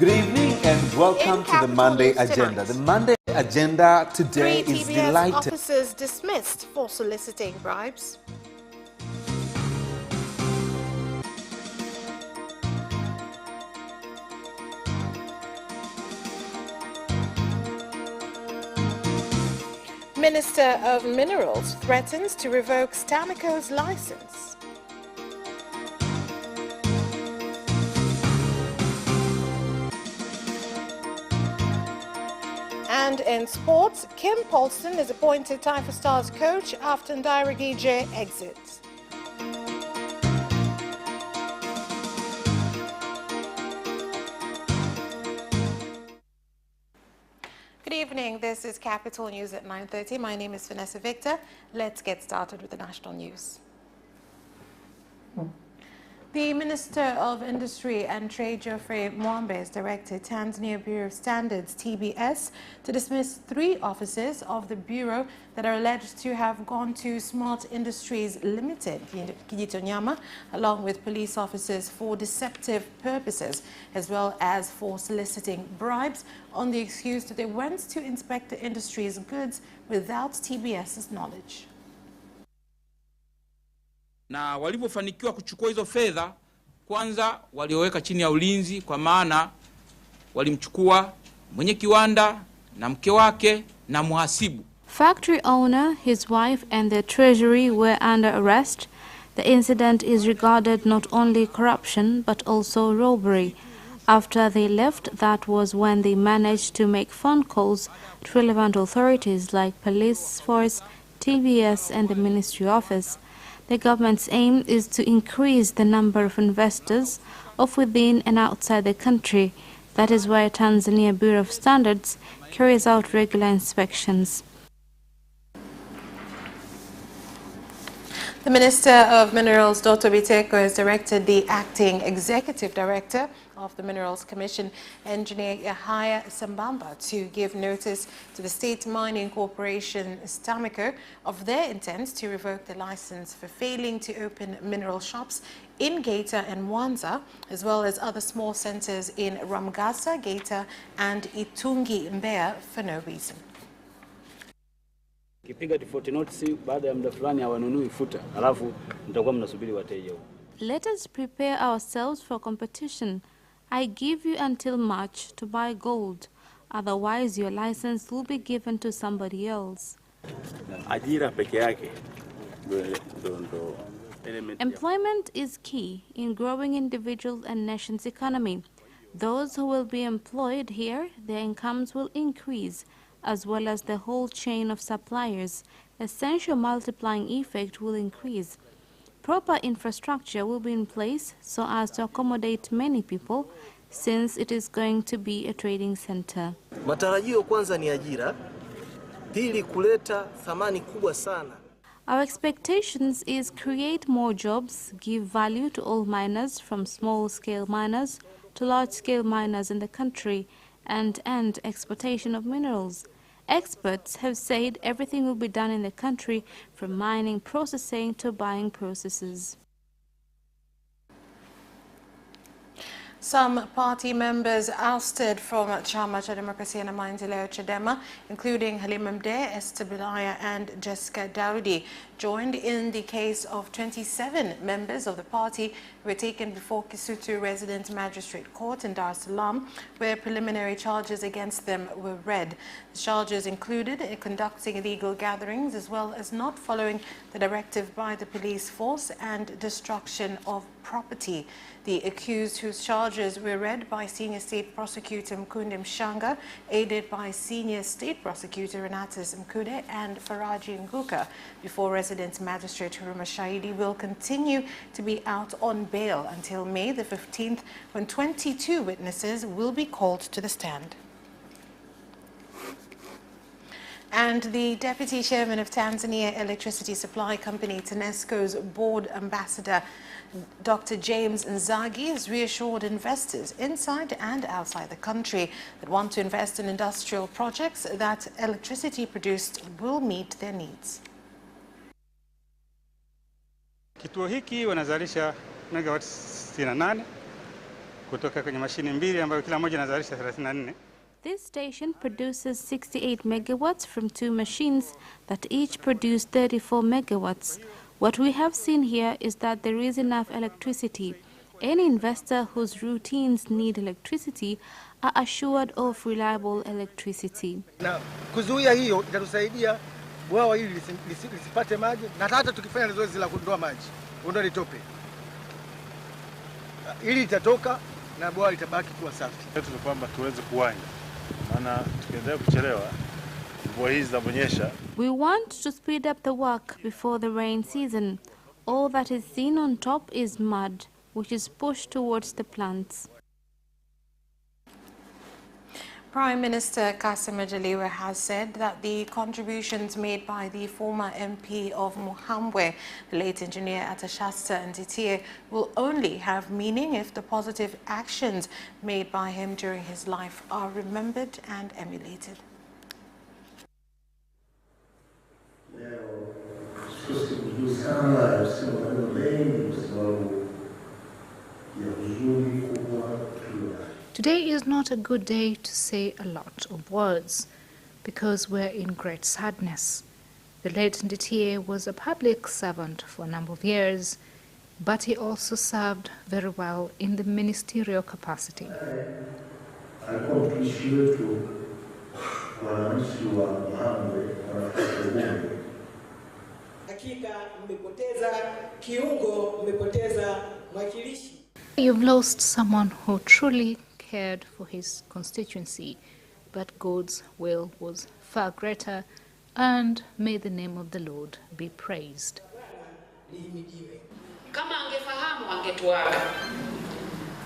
Good evening and welcome to the Monday Agenda. The Monday Agenda today is delighted. Officers dismissed for soliciting bribes. Minister of Minerals threatens to revoke Stamico's license. And in sports, Kim Paulson is appointed TAIFA Stars coach after Ndairagije exits. Good evening, this is Capital News at 9:30. My name is Vanessa Victor. Let's get started with the national news. The Minister of Industry and Trade, Geoffrey Mwambe, has directed Tanzania Bureau of Standards, TBS, to dismiss 3 officers of the Bureau that are alleged to have gone to Smart Industries Limited, Kijitonyama, along with police officers for deceptive purposes, as well as for soliciting bribes on the excuse that they went to inspect the industry's goods without TBS's knowledge. Na walivyofanikiwa kuchukua hizo fedha, kwanza walioweka chini ya ulinzi, kwa maana walimchukua mwenye kiwanda na mke wake na muhasibu. Factory owner, his wife and the treasury were under arrest. The incident is regarded not only corruption but also robbery. After they left, that was when they managed to make phone calls to relevant authorities like police force, TBS and the ministry office. The government's aim is to increase the number of investors of within and outside the country. That is why Tanzania Bureau of Standards carries out regular inspections. The Minister of Minerals, Dr. Biteko, has directed the Acting Executive Director of the Minerals Commission, Engineer Yahaya Sambamba, to give notice to the State Mining Corporation, Stamico, of their intent to revoke the license for failing to open mineral shops in Geita and Mwanza, as well as other small centers in Ramgasa, Geita, and Itungi, Mbeya, for no reason. Let us prepare ourselves for competition. I give you until March to buy gold. Otherwise, your license will be given to somebody else. Employment is key in growing individuals and nation's economy. Those who will be employed here, their incomes will increase, as well as the whole chain of suppliers. Essential multiplying effect will increase. Proper infrastructure will be in place so as to accommodate many people, since it is going to be a trading center. Matarajio kwanza ni ajira, pili kuleta thamani kubwa sana. Our expectations is create more jobs, give value to all miners from small-scale miners to large-scale miners in the country, and end exportation of minerals. Experts have said everything will be done in the country, from mining processing to buying processes. Some party members ousted from Chama cha Demokrasia na Maendeleo Chadema, including Halima Mdee, Esther Bulaya and Jessica Daudi, joined in the case of 27 members of the party who were taken before Kisutu Resident Magistrate Court in Dar es Salaam, where preliminary charges against them were read. The charges included conducting illegal gatherings, as well as not following the directive by the police force, and destruction of property. The accused, whose charges were read by Senior State Prosecutor Mkunde Mshanga, aided by Senior State Prosecutor Renatus Mkude and Faraji Nguka, before Resident Magistrate Huruma Shahidi, will continue to be out on bail until May the 15th, when 22 witnesses will be called to the stand. And the Deputy Chairman of Tanzania Electricity Supply Company, TANESCO's Board Ambassador, Dr. James Nzagi, has reassured investors inside and outside the country that want to invest in industrial projects that electricity produced will meet their needs. Kituo hiki wanazalisha megawati 68 kutoka kwenye mashini mbili ambayo kila moja inazalisha 34. This station produces 68 megawatts from 2 machines that each produce 34 megawatts. What we have seen here is that there is enough electricity. Any investor whose routines need electricity are assured of reliable electricity. Na kuzuia hiyo itatusaidia bwawa hili lisipate maji, na hata tukifanya zoezi la kuondoa maji, kuondoa litope, ili litatoka na bwawa litabaki kuwa safi. Yetu ni kwamba tuweze kuwanya, maana tukiendelea kuchelewa mvua hizi zinaponyesha. We want to speed up the work before the rain season. All that is seen on top is mud, which is pushed towards the plants. Prime Minister Kassim Majaliwa has said that the contributions made by the former MP of Muhambwe, the late engineer Atashasta Ntitie, will only have meaning if the positive actions made by him during his life are remembered and emulated. Today is not a good day to say a lot of words because we're in great sadness. The late Ntitie was a public servant for a number of years, but he also served very well in the ministerial capacity. You've lost someone who truly cared for his constituency, but God's will was far greater, and may the name of the Lord be praised. Kama angefahamu angetuaga.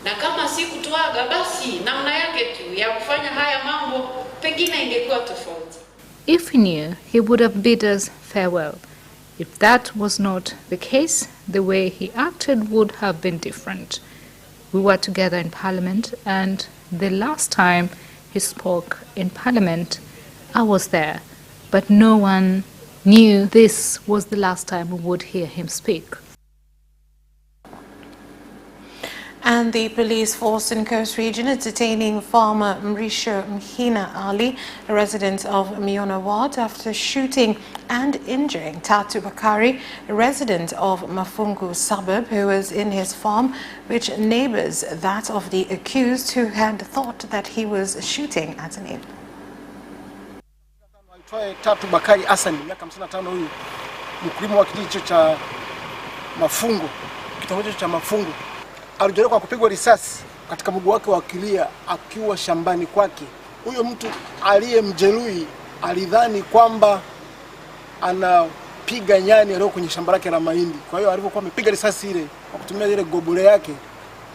Na kama si kutuaga basi namna yake tu ya kufanya haya mambo pengine ingekuwa tofauti. If he knew, he would have bid us farewell. If that was not the case, the way he acted would have been different. We were together in Parliament, and the last time he spoke in Parliament, I was there, but no one knew this was the last time we would hear him speak. And the police force in Coast Region is detaining farmer Mrisho Mhina Ali, a resident of Miona Ward, after shooting and injuring Tatu Bakari, a resident of Mafungu suburb, who was in his farm, which neighbors that of the accused, who had thought that he was shooting at a neighbor. Tatu Bakari Hassan, miaka 55, huyu mkulima wa kijiji cha Mafungu, kitongoji cha Mafungu. Alijaribu kwa kupigwa risasi katika mguu wake wa kulia akiwa shambani kwake. Huyo mtu aliyemjeruhi alidhani kwamba anapiga nyani alio kwenye shamba lake la mahindi. Kwa hiyo alipokuwa amepiga risasi ile kwa kutumia ile gobole yake,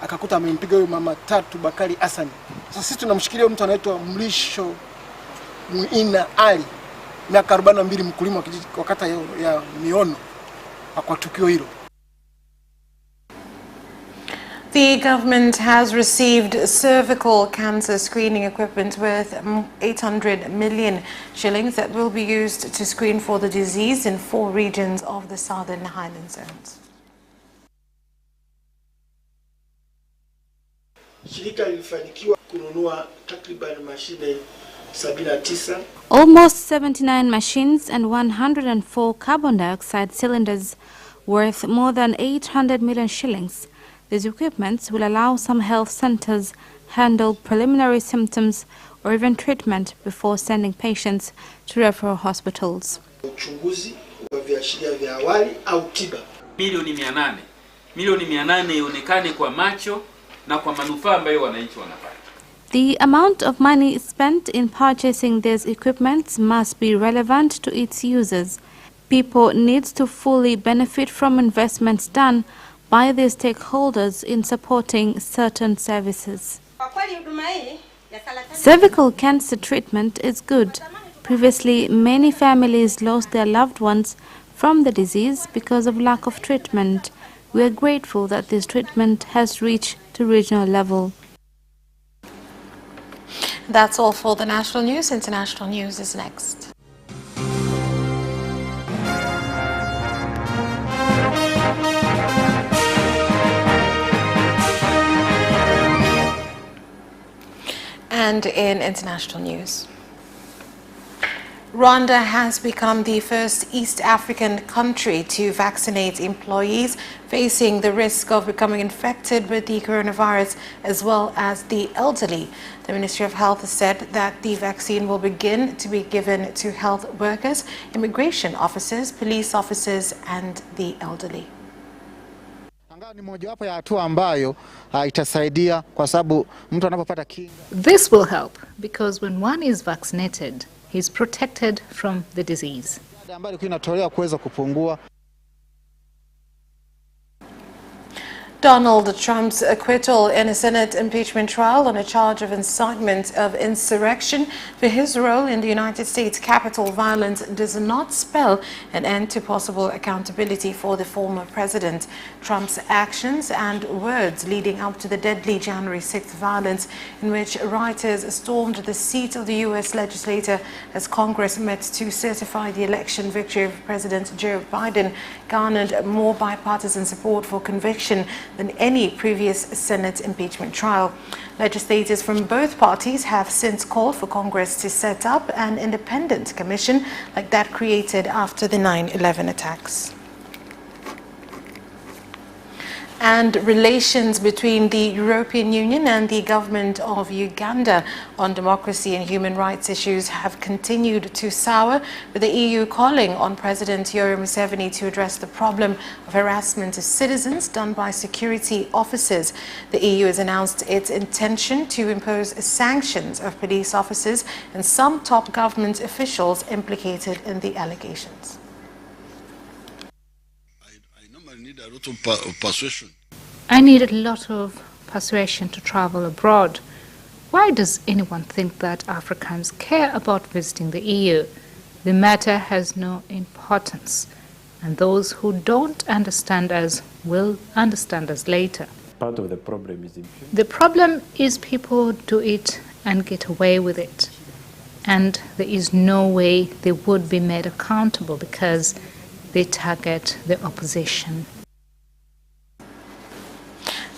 akakuta amempiga huyo mama Tatu Bakari Hassan. Sasa sisi tunamshikilia mtu anaitwa Mrisho Mhina Ali, miaka 42, mkulima wa kijiji wa kata ya Miono, kwa tukio hilo. The government has received cervical cancer screening equipment worth 800 million shillings that will be used to screen for the disease in 4 regions of the southern highland zones. Shirika lilifanikiwa kununua takriban mashine 79. Almost 79 machines and 104 carbon dioxide cylinders worth more than 800 million shillings. These equipments will allow some health centers handle preliminary symptoms or even treatment before sending patients to referral hospitals. Uchunguzi wa viashiria vya awali au tiba. Milioni 800 ionekane kwa macho na kwa manufaa ambayo wananchi wanapata. The amount of money spent in purchasing these equipments must be relevant to its users. People need to fully benefit from investments done by the stakeholders in supporting certain services. Cervical cancer treatment is good. Previously, many families lost their loved ones from the disease because of lack of treatment. We are grateful that this treatment has reached to regional level. That's all for the national news. International news is next. And in international news, Rwanda has become the first East African country to vaccinate employees facing the risk of becoming infected with the coronavirus, as well as the elderly. The Ministry of Health has said that the vaccine will begin to be given to health workers, immigration officers, police officers, and the elderly. This will help because when one is vaccinated, he's protected from the disease. Donald Trump's acquittal in a Senate impeachment trial on a charge of incitement of insurrection for his role in the United States Capitol violence does not spell an end to possible accountability for the former president. Trump's actions and words leading up to the deadly January 6th violence in which rioters stormed the seat of the U.S. legislature as Congress met to certify the election victory of President Joe Biden garnered more bipartisan support for conviction than any previous Senate impeachment trial. Legislators from both parties have since called for Congress to set up an independent commission like that created after the 9/11 attacks. And relations between the European Union and the government of Uganda on democracy and human rights issues have continued to sour, with the EU calling on President Yoweri Museveni to address the problem of harassment of citizens done by security officers. The EU has announced its intention to impose sanctions of police officers and some top government officials implicated in the allegations. I need a lot of persuasion to travel abroad. Why does anyone think that Africans care about visiting the EU? The matter has no importance, and those who don't understand us will understand us later. Part of the problem is the problem is people do it and get away with it, and there is no way they would be made accountable because they target the opposition.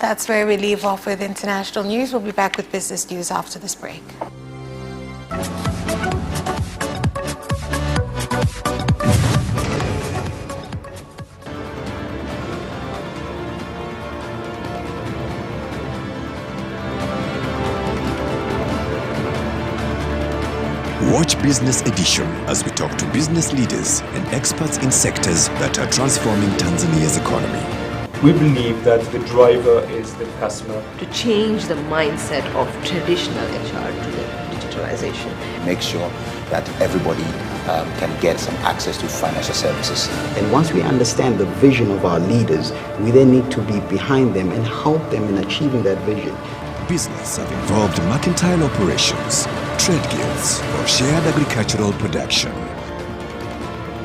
That's where we leave off with international news. We'll be back with business news after this break. Watch Business Edition as we talk to business leaders and experts in sectors that are transforming Tanzania's economy. We believe that the driver is the customer. To change the mindset of traditional HR to the digitalization. Make sure that everybody can get some access to financial services. And once we understand the vision of our leaders, we then need to be behind them and help them in achieving that vision. Business have involved mercantile operations, trade guilds, or shared agricultural production,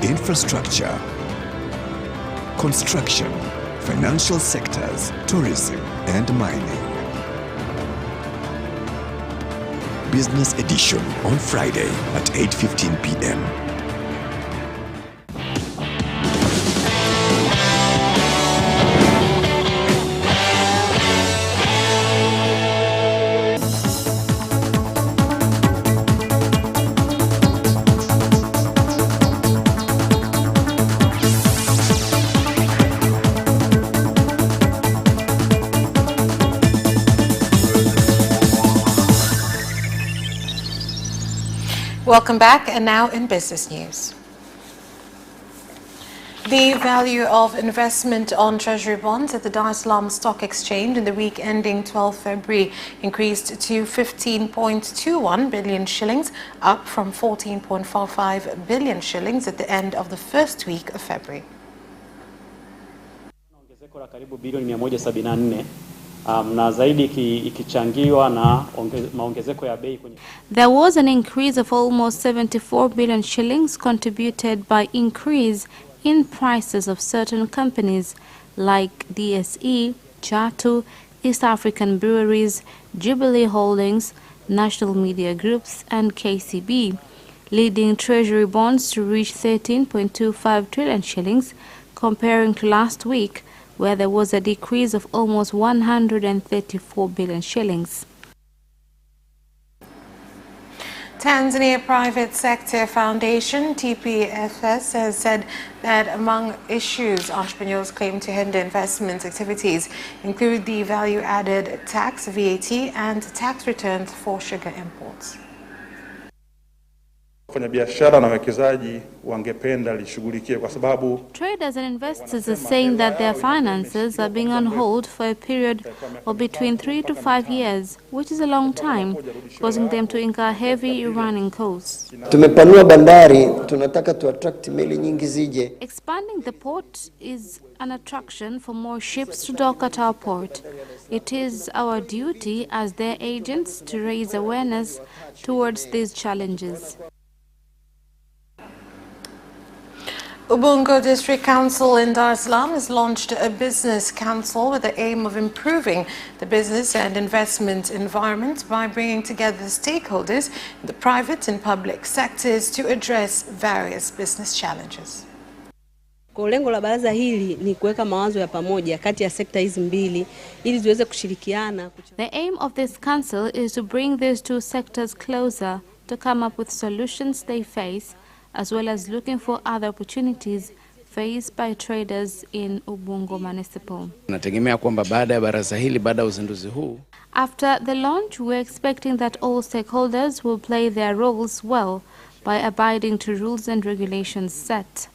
infrastructure, construction, financial sectors, tourism, and mining. Business Edition on Friday at 8:15 p.m. Welcome back, and now in business news. The value of investment on Treasury bonds at the Dar es Salaam Stock Exchange in the week ending 12 February increased to 15.21 billion shillings, up from 14.45 billion shillings at the end of the first week of February. There was an increase of almost 74 billion shillings contributed by increase in prices of certain companies like DSE, Jatu, East African Breweries, Jubilee Holdings, National Media Groups and KCB, leading treasury bonds to reach 13.25 trillion shillings comparing to last week, where there was a decrease of almost 134 billion shillings. Tanzania Private Sector Foundation, TPSF, has said that among issues entrepreneurs claim to hinder investment activities include the value-added tax, VAT, and tax returns for sugar imports. Wafanyabiashara na wawekezaji wangependa lishughulikie kwa sababu traders and investors are saying that their finances are being on hold for a period of between 3 to 5 years, which is a long time, causing them to incur heavy running costs. Tumepanua bandari, tunataka tu attract meli nyingi zije. Expanding the port is an attraction for more ships to dock at our port. It is our duty as their agents to raise awareness towards these challenges. Ubungo District Council in Dar es Salaam has launched a business council with the aim of improving the business and investment environment by bringing together stakeholders in the private and public sectors to address various business challenges. Kwa lengo la baraza hili ni kuweka mawazo ya pamoja kati ya sekta hizi mbili ili ziweze kushirikiana. The aim of this council is to bring these two sectors closer to come up with solutions they face, as well as looking for other opportunities faced by traders in Ubungo Municipal. Nategemea kwamba baada ya baraza hili, baada ya uzinduzi huu, after the launch, we're expecting that all stakeholders will play their roles well by abiding to rules and regulations set.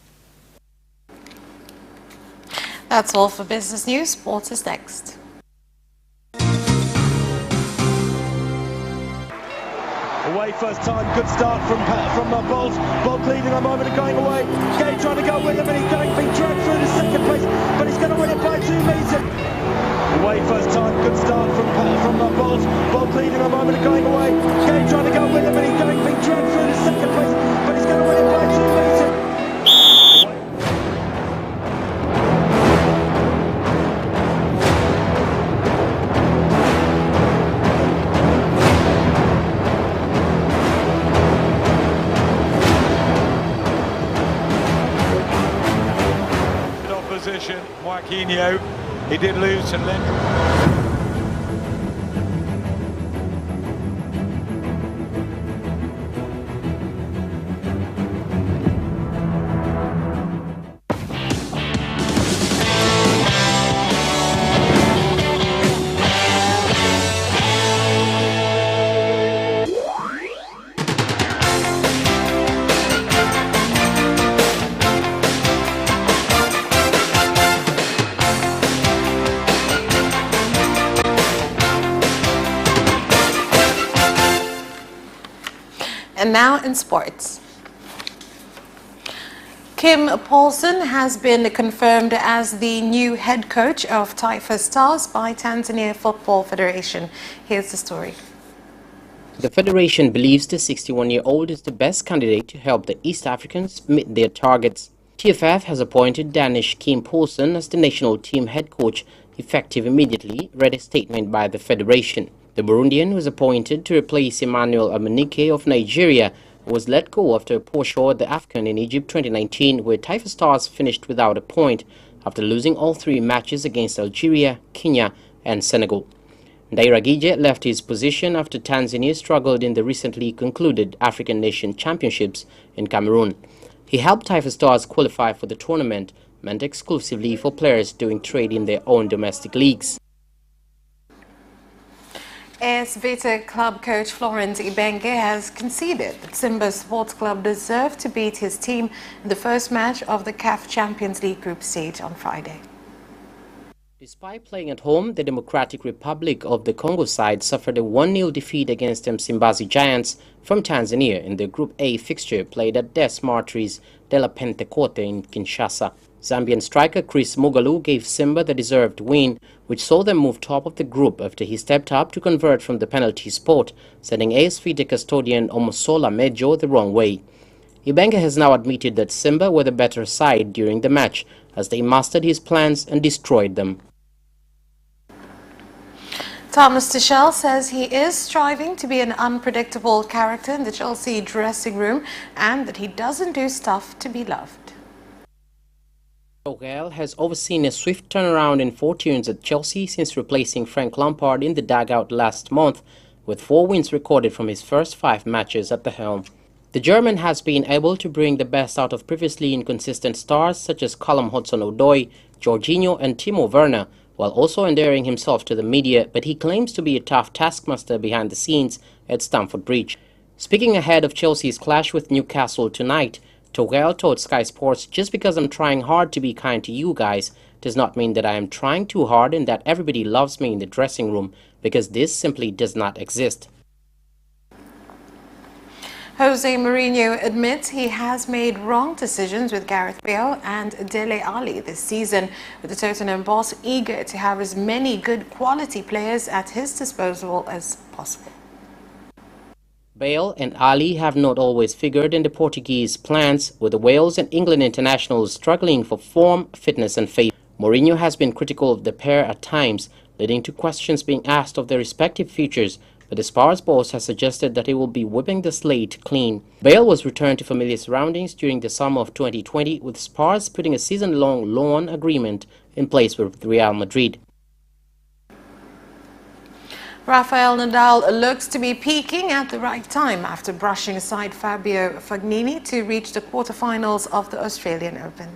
That's all for business news. Sports is next. Away first time, good start from Bolt. Bolt leading a moment and going away. Gay trying to go with him and he's being dragged through to second place, but he's going to win it by 2 meters. Away first time, good start from Bolt. Bolt leading a moment and going away. Gay trying to go with him and he's being dragged through to second place, but he's going to win it by 2 meters. Joaquinho, he did lose and then And now in sports. Kim Paulson has been confirmed as the new head coach of TAIFA Stars by Tanzania Football Federation. Here's the story. The federation believes the 61-year-old is the best candidate to help the East Africans meet their targets. TFF has appointed Danish Kim Paulson as the national team head coach, effective immediately, read a statement by the federation. The Burundian was appointed to replace Emmanuel Amunike of Nigeria, who was let go after a poor show at the AFCON in Egypt 2019, where TAIFA Stars finished without a point after losing all 3 matches against Algeria, Kenya and Senegal. Ndairagije left his position after Tanzania struggled in the recently concluded African Nation Championships in Cameroon. He helped TAIFA Stars qualify for the tournament, meant exclusively for players doing trade in their own domestic leagues. AS Vita club coach Florent Ibenge has conceded that Simba Sports Club deserved to beat his team in the first match of the CAF Champions League group stage on Friday. Despite playing at home, the Democratic Republic of the Congo side suffered a 1-0 defeat against Msimbazi Giants from Tanzania in the Group A fixture played at Des Martyrs de la Pentecote in Kinshasa. Zambian striker Chris Mugalu gave Simba the deserved win, which saw them move top of the group after he stepped up to convert from the penalty spot, sending AS Vita custodian Omosola Mejo the wrong way. Ibenge has now admitted that Simba were the better side during the match, as they mastered his plans and destroyed them. Thomas Tuchel says he is striving to be an unpredictable character in the Chelsea dressing room and that he doesn't do stuff to be loved. Tuchel has overseen a swift turnaround in fortunes at Chelsea since replacing Frank Lampard in the dugout last month, with 4 wins recorded from his first 5 matches at the helm. The German has been able to bring the best out of previously inconsistent stars such as Callum Hudson-Odoi, Jorginho and Timo Werner, while also endearing himself to the media, but he claims to be a tough taskmaster behind the scenes at Stamford Bridge. Speaking ahead of Chelsea's clash with Newcastle tonight, Tuchel told Sky Sports, "Just because I'm trying hard to be kind to you guys does not mean that I am trying too hard and that everybody loves me in the dressing room, because this simply does not exist." Jose Mourinho admits he has made wrong decisions with Gareth Bale and Dele Alli this season, with the Tottenham boss eager to have as many good quality players at his disposal as possible. Bale and Ali have not always figured in the Portuguese plans, with the Wales and England internationals struggling for form, fitness and faith. Mourinho has been critical of the pair at times, leading to questions being asked of their respective futures, but the Spurs boss has suggested that he will be whipping the slate clean. Bale was returned to familiar surroundings during the summer of 2020, with Spurs putting a season-long loan agreement in place with Real Madrid. Rafael Nadal looks to be peaking at the right time after brushing aside Fabio Fognini to reach the quarterfinals of the Australian Open.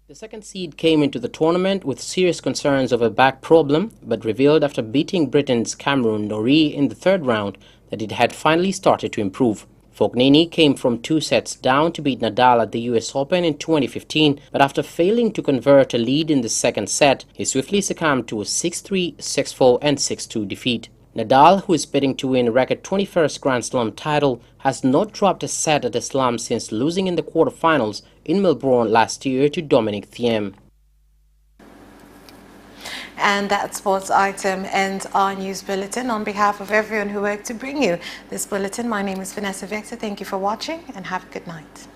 The second seed came into the tournament with serious concerns of a back problem, but revealed after beating Britain's Cameron Norrie in the third round that it had finally started to improve. Fognini came from 2 sets down to beat Nadal at the US Open in 2015, but after failing to convert a lead in the second set, he swiftly succumbed to a 6-3, 6-4 and 6-2 defeat. Nadal, who is bidding to win a record 21st Grand Slam title, has not dropped a set at a slam since losing in the quarterfinals in Melbourne last year to Dominic Thiem. And that sports item ends our news bulletin. On behalf of everyone who worked to bring you this bulletin, my name is Vanessa Victor. Thank you for watching and have a good night.